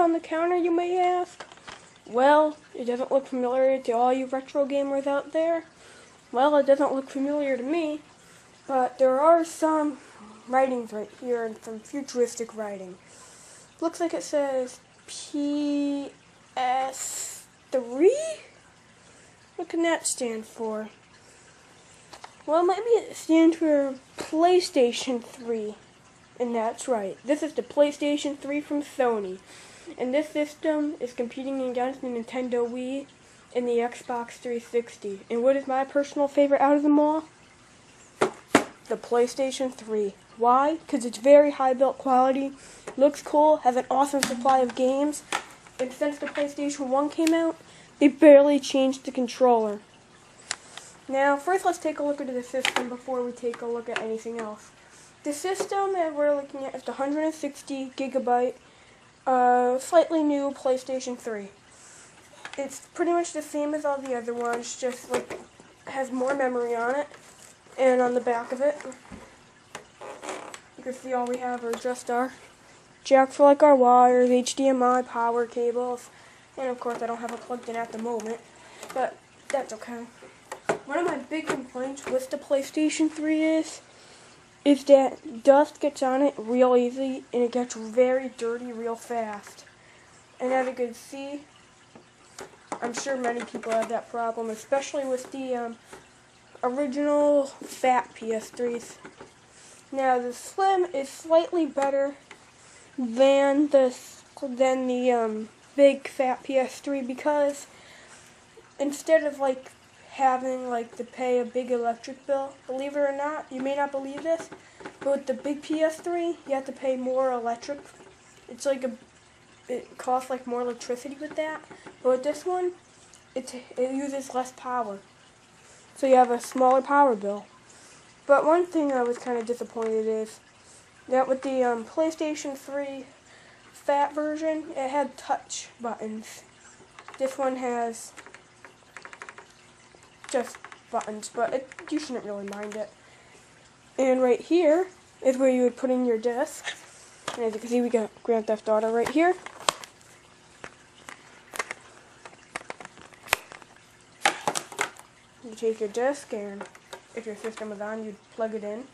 on the counter, you may ask? Well, it doesn't look familiar to all you retro gamers out there. Well, it doesn't look familiar to me, but there are some writings right here and some futuristic writing. Looks like it says PS3? What can that stand for? Well, maybe it stands for PlayStation 3. And that's right. This is the PlayStation 3 from Sony. And this system is competing against the Nintendo Wii and the Xbox 360. And what is my personal favorite out of them all? The PlayStation 3. Why? Because it's very high built quality, looks cool, has an awesome supply of games, and since the PlayStation 1 came out, they barely changed the controller. Now, first let's take a look at the system before we take a look at anything else. The system that we're looking at is the 160 gigabyte, slightly new PlayStation 3. It's pretty much the same as all the other ones, just like has more memory on it, and on the back of it, you can see all we have are just our jack for like our wires, HDMI, power cables, and of course I don't have it plugged in at the moment, but that's okay. One of my big complaints with the PlayStation 3 is that dust gets on it real easy, and it gets very dirty real fast. And as you can see, I'm sure many people have that problem, especially with the original fat PS3s. Now the Slim is slightly better than the big fat PS3 because instead of like having like to pay a big electric bill, believe it or not, you may not believe this, but with the big PS3 you have to pay more electric. It's like it costs like more electricity with that, but with this one it uses less power, so you have a smaller power bill. But one thing I was kind of disappointed is that with the PlayStation 3 fat version, it had touch buttons. This one has just buttons, but you shouldn't really mind it. And right here is where you would put in your disc. And as you can see, we got Grand Theft Auto right here. You take your disc, and if your system is on, you'd plug it in.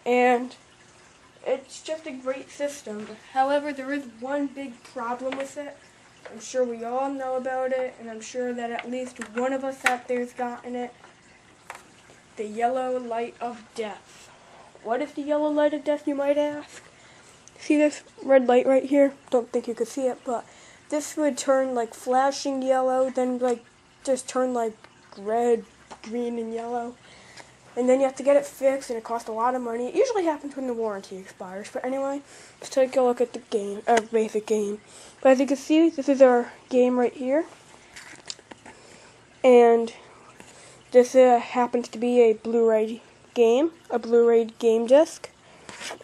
And it's just a great system. However, there is one big problem with it. I'm sure we all know about it, and I'm sure that at least one of us out there's gotten it. The yellow light of death. What is the yellow light of death, you might ask? See this red light right here? Don't think you could see it, but this would turn like flashing yellow, then like just turn like red, green, and yellow. And then you have to get it fixed, and it costs a lot of money. It usually happens when the warranty expires. But anyway, let's take a look at the game, our basic game. But as you can see, this is our game right here. And this happens to be a Blu-ray game, a Blu-ray game disc.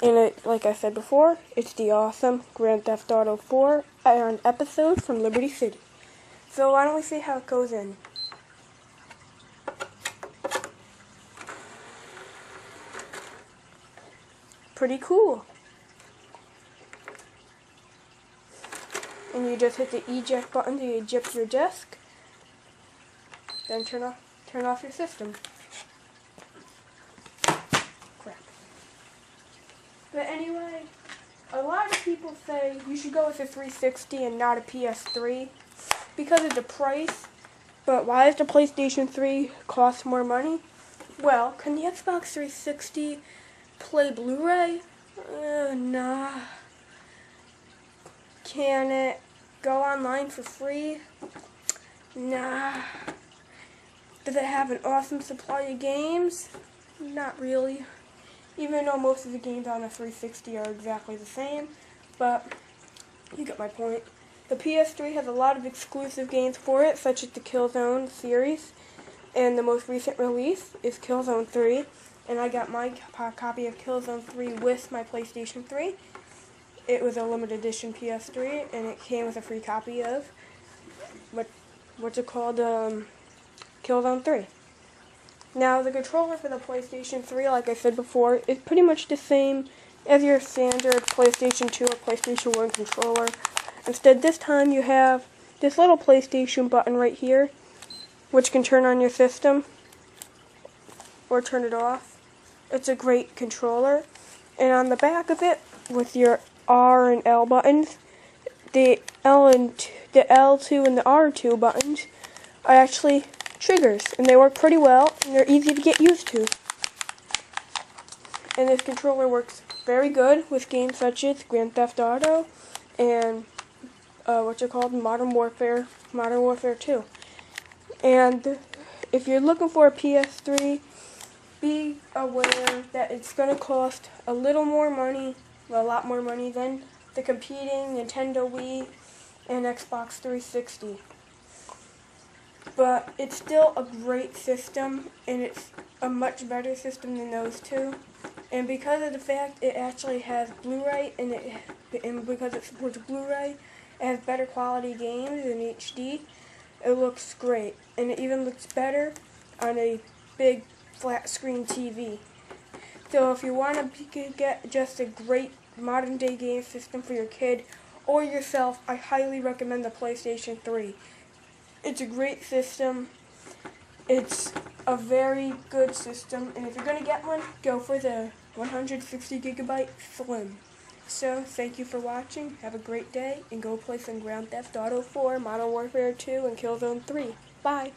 And it, like I said before, it's the awesome Grand Theft Auto 4 an episode from Liberty City. So why don't we see how it goes in? Pretty cool. And you just hit the eject button to eject your disc. Then turn off your system. Crap. But anyway, a lot of people say you should go with a 360 and not a PS3 because of the price. But why does the PlayStation 3 cost more money? Well, can the Xbox 360 play Blu-ray? Nah. Can it go online for free? Nah. Does it have an awesome supply of games? Not really. Even though most of the games on a 360 are exactly the same, but you get my point. The PS3 has a lot of exclusive games for it, such as the Killzone series, and the most recent release is Killzone 3, and I got my copy of Killzone 3 with my PlayStation 3. It was a limited edition PS3, and it came with a free copy of what's it called, Killzone 3. Now, the controller for the PlayStation 3, like I said before, is pretty much the same as your standard PlayStation 2 or PlayStation 1 controller. Instead, this time you have this little PlayStation button right here, which can turn on your system or turn it off. It's a great controller. And on the back of it, with your R and L buttons, the L2 and the R2 buttons are actually triggers, and they work pretty well, and they're easy to get used to. And this controller works very good with games such as Grand Theft Auto and Modern Warfare 2. And if you're looking for a PS3, be aware that it's going to cost a little more money, a lot more money than the competing Nintendo Wii and Xbox 360. But it's still a great system, and it's a much better system than those two. And because of the fact it actually has Blu-ray, and because it supports Blu-ray, it has better quality games in HD. It looks great, and it even looks better on a big flat screen TV. So if you want to get just a great modern day game system for your kid or yourself, I highly recommend the PlayStation 3. It's a great system. It's a very good system, and if you're going to get one, go for the 160GB Slim. So, thank you for watching, have a great day, and go play some Grand Theft Auto 4, Modern Warfare 2, and Killzone 3. Bye!